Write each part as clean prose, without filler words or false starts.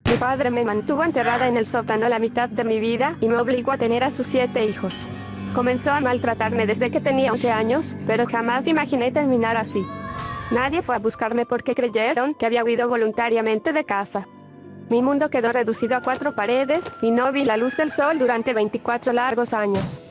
Mi padre me mantuvo encerrada en el sótano la mitad de mi vida y me obligó a tener a sus 7 hijos. Comenzó a maltratarme desde que tenía 11 años, pero jamás imaginé terminar así. Nadie fue a buscarme porque creyeron que había huido voluntariamente de casa. Mi mundo quedó reducido a 4 paredes y no vi la luz del sol durante 24 largos años.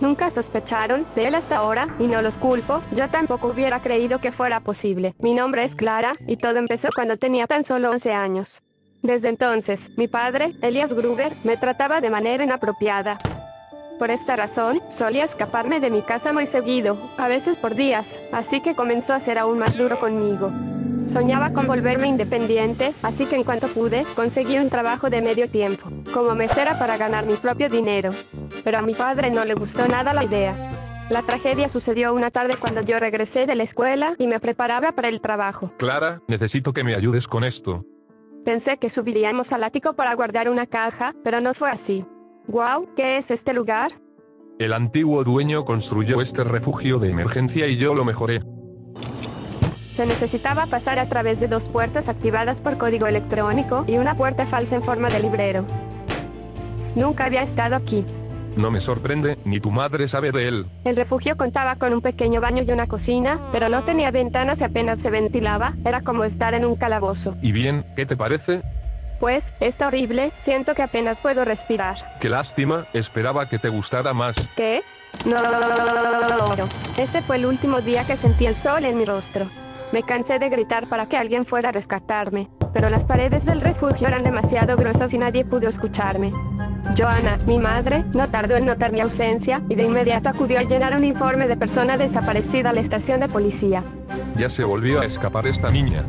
Nunca sospecharon de él hasta ahora, y no los culpo, yo tampoco hubiera creído que fuera posible. Mi nombre es Clara, y todo empezó cuando tenía tan solo 11 años. Desde entonces, mi padre, Elias Gruber, me trataba de manera inapropiada. Por esta razón, solía escaparme de mi casa muy seguido, a veces por días, así que comenzó a ser aún más duro conmigo. Soñaba con volverme independiente, así que en cuanto pude, conseguí un trabajo de medio tiempo, como mesera para ganar mi propio dinero. Pero a mi padre no le gustó nada la idea. La tragedia sucedió una tarde cuando yo regresé de la escuela y me preparaba para el trabajo. Clara, necesito que me ayudes con esto. Pensé que subiríamos al ático para guardar una caja, pero no fue así. Wow, ¿qué es este lugar? El antiguo dueño construyó este refugio de emergencia y yo lo mejoré. Se necesitaba pasar a través de 2 puertas activadas por código electrónico y una puerta falsa en forma de librero. Nunca había estado aquí. No me sorprende, ni tu madre sabe de él. El refugio contaba con un pequeño baño y una cocina, pero no tenía ventanas y apenas se ventilaba, era como estar en un calabozo. ¿Y bien, qué te parece? Pues, está horrible, siento que apenas puedo respirar. Qué lástima, esperaba que te gustara más. ¿Qué? No. Ese fue el último día que sentí el sol en mi rostro. Me cansé de gritar para que alguien fuera a rescatarme, pero las paredes del refugio eran demasiado gruesas y nadie pudo escucharme. Joanna, mi madre, no tardó en notar mi ausencia, y de inmediato acudió a llenar un informe de persona desaparecida a la estación de policía. Ya se volvió a escapar esta niña.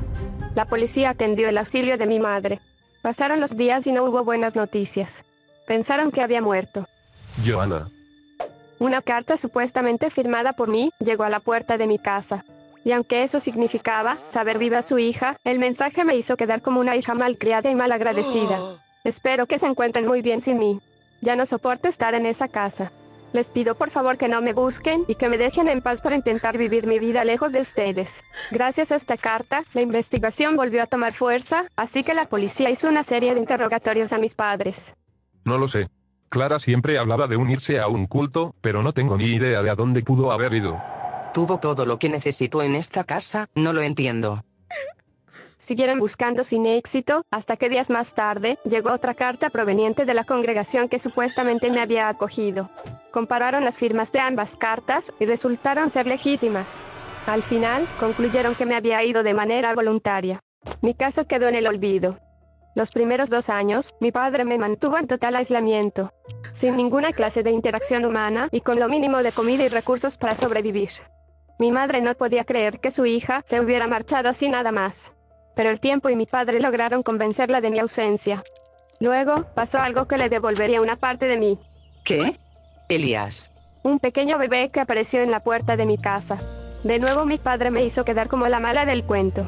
La policía atendió el auxilio de mi madre. Pasaron los días y no hubo buenas noticias. Pensaron que había muerto. Joanna. Una carta supuestamente firmada por mí llegó a la puerta de mi casa. Y aunque eso significaba saber viva a su hija, el mensaje me hizo quedar como una hija malcriada y malagradecida. Espero que se encuentren muy bien sin mí. Ya no soporto estar en esa casa. Les pido por favor que no me busquen y que me dejen en paz para intentar vivir mi vida lejos de ustedes. Gracias a esta carta, la investigación volvió a tomar fuerza, así que la policía hizo una serie de interrogatorios a mis padres. No lo sé. Clara siempre hablaba de unirse a un culto, pero no tengo ni idea de a dónde pudo haber ido. Tuvo todo lo que necesitó en esta casa, no lo entiendo. Siguieron buscando sin éxito, hasta que días más tarde, llegó otra carta proveniente de la congregación que supuestamente me había acogido. Compararon las firmas de ambas cartas, y resultaron ser legítimas. Al final, concluyeron que me había ido de manera voluntaria. Mi caso quedó en el olvido. Los primeros 2 años, mi padre me mantuvo en total aislamiento, sin ninguna clase de interacción humana, y con lo mínimo de comida y recursos para sobrevivir. Mi madre no podía creer que su hija se hubiera marchado así nada más. Pero el tiempo y mi padre lograron convencerla de mi ausencia. Luego, pasó algo que le devolvería una parte de mí. ¿Qué? Elias. Un pequeño bebé que apareció en la puerta de mi casa. De nuevo mi padre me hizo quedar como la mala del cuento.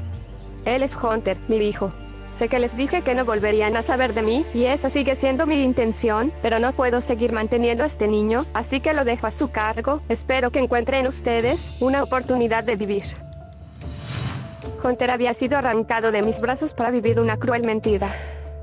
Él es Hunter, mi hijo. Sé que les dije que no volverían a saber de mí, y esa sigue siendo mi intención, pero no puedo seguir manteniendo a este niño, así que lo dejo a su cargo. Espero que encuentren ustedes una oportunidad de vivir. Hunter había sido arrancado de mis brazos para vivir una cruel mentira.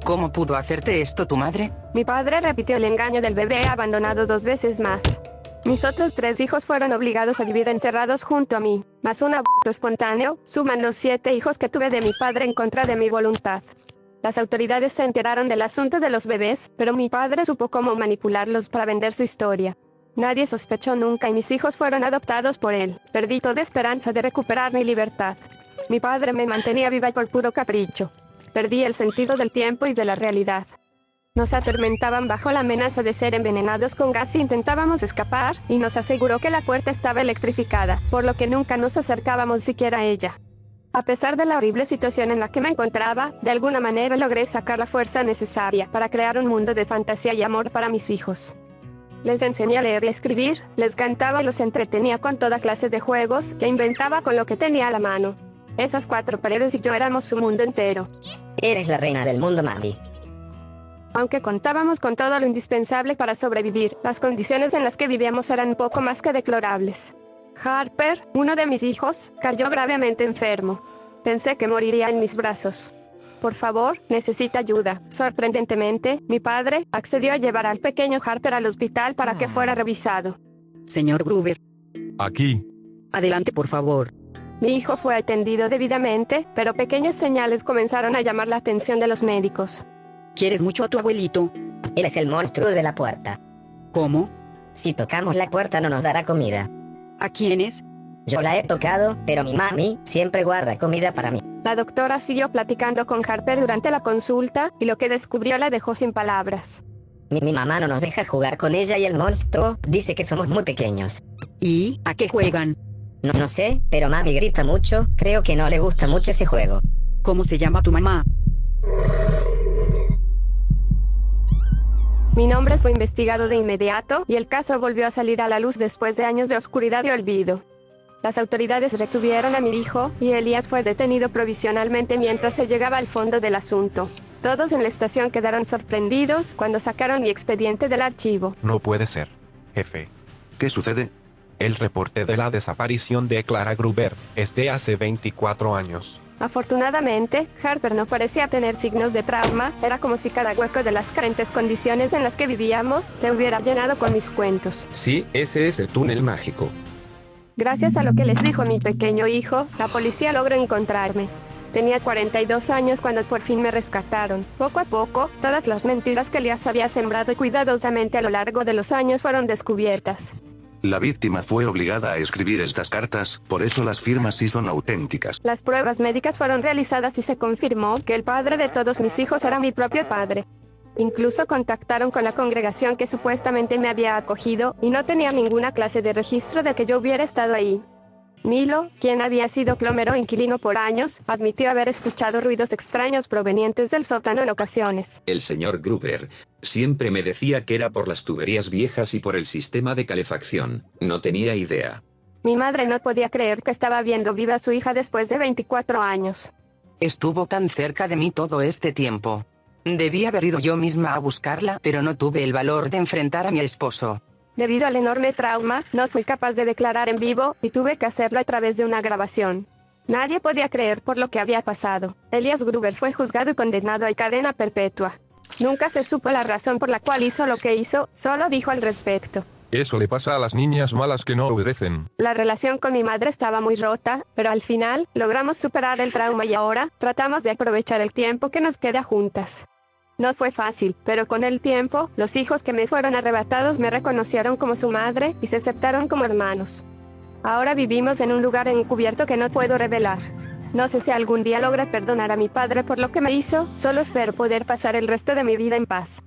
¿Cómo pudo hacerte esto tu madre? Mi padre repitió el engaño del bebé abandonado 2 veces más. Mis otros 3 hijos fueron obligados a vivir encerrados junto a mí, más un aborto espontáneo, suman los 7 hijos que tuve de mi padre en contra de mi voluntad. Las autoridades se enteraron del asunto de los bebés, pero mi padre supo cómo manipularlos para vender su historia. Nadie sospechó nunca y mis hijos fueron adoptados por él. Perdí toda esperanza de recuperar mi libertad. Mi padre me mantenía viva por puro capricho. Perdí el sentido del tiempo y de la realidad. Nos atormentaban bajo la amenaza de ser envenenados con gas si intentábamos escapar, y nos aseguró que la puerta estaba electrificada, por lo que nunca nos acercábamos siquiera a ella. A pesar de la horrible situación en la que me encontraba, de alguna manera logré sacar la fuerza necesaria para crear un mundo de fantasía y amor para mis hijos. Les enseñé a leer y escribir, les cantaba y los entretenía con toda clase de juegos que inventaba con lo que tenía a la mano. Esas 4 paredes y yo éramos su mundo entero. Eres la reina del mundo, Maddie. Aunque contábamos con todo lo indispensable para sobrevivir, las condiciones en las que vivíamos eran poco más que deplorables. Harper, uno de mis hijos, cayó gravemente enfermo. Pensé que moriría en mis brazos. Por favor, necesita ayuda. Sorprendentemente, mi padre accedió a llevar al pequeño Harper al hospital para que fuera revisado. Señor Gruber, Aquí. adelante por favor. Mi hijo fue atendido debidamente, pero pequeñas señales comenzaron a llamar la atención de los médicos. ¿Quieres mucho a tu abuelito? Él es el monstruo de la puerta. ¿Cómo? Si tocamos la puerta no nos dará comida. ¿A quiénes? Yo la he tocado, pero mi mami siempre guarda comida para mí. La doctora siguió platicando con Harper durante la consulta, y lo que descubrió la dejó sin palabras. Mi mamá no nos deja jugar con ella y el monstruo dice que somos muy pequeños. ¿Y a qué juegan? No sé, pero mami grita mucho, creo que no le gusta mucho ese juego. ¿Cómo se llama tu mamá? Mi nombre fue investigado de inmediato, y el caso volvió a salir a la luz después de años de oscuridad y olvido. Las autoridades retuvieron a mi hijo, y Elías fue detenido provisionalmente mientras se llegaba al fondo del asunto. Todos en la estación quedaron sorprendidos cuando sacaron mi expediente del archivo. No puede ser. Jefe. ¿Qué sucede? El reporte de la desaparición de Clara Gruber es de hace 24 años. Afortunadamente, Harper no parecía tener signos de trauma, era como si cada hueco de las carentes condiciones en las que vivíamos se hubiera llenado con mis cuentos. Sí, ese es el túnel mágico. Gracias a lo que les dijo mi pequeño hijo, la policía logró encontrarme. Tenía 42 años cuando por fin me rescataron. Poco a poco, todas las mentiras que Elías había sembrado cuidadosamente a lo largo de los años fueron descubiertas. La víctima fue obligada a escribir estas cartas, por eso las firmas sí son auténticas. Las pruebas médicas fueron realizadas y se confirmó que el padre de todos mis hijos era mi propio padre. Incluso contactaron con la congregación que supuestamente me había acogido, y no tenía ninguna clase de registro de que yo hubiera estado ahí. Milo, quien había sido plomero e inquilino por años, admitió haber escuchado ruidos extraños provenientes del sótano en ocasiones. El señor Gruber siempre me decía que era por las tuberías viejas y por el sistema de calefacción. No tenía idea. Mi madre no podía creer que estaba viendo viva a su hija después de 24 años. Estuvo tan cerca de mí todo este tiempo. Debí haber ido yo misma a buscarla, pero no tuve el valor de enfrentar a mi esposo. Debido al enorme trauma, no fui capaz de declarar en vivo, y tuve que hacerlo a través de una grabación. Nadie podía creer por lo que había pasado. Elías Gruber fue juzgado y condenado a cadena perpetua. Nunca se supo la razón por la cual hizo lo que hizo, solo dijo al respecto. Eso le pasa a las niñas malas que no obedecen. La relación con mi madre estaba muy rota, pero al final, logramos superar el trauma y ahora, tratamos de aprovechar el tiempo que nos queda juntas. No fue fácil, pero con el tiempo, los hijos que me fueron arrebatados me reconocieron como su madre, y se aceptaron como hermanos. Ahora vivimos en un lugar encubierto que no puedo revelar. No sé si algún día logré perdonar a mi padre por lo que me hizo, solo espero poder pasar el resto de mi vida en paz.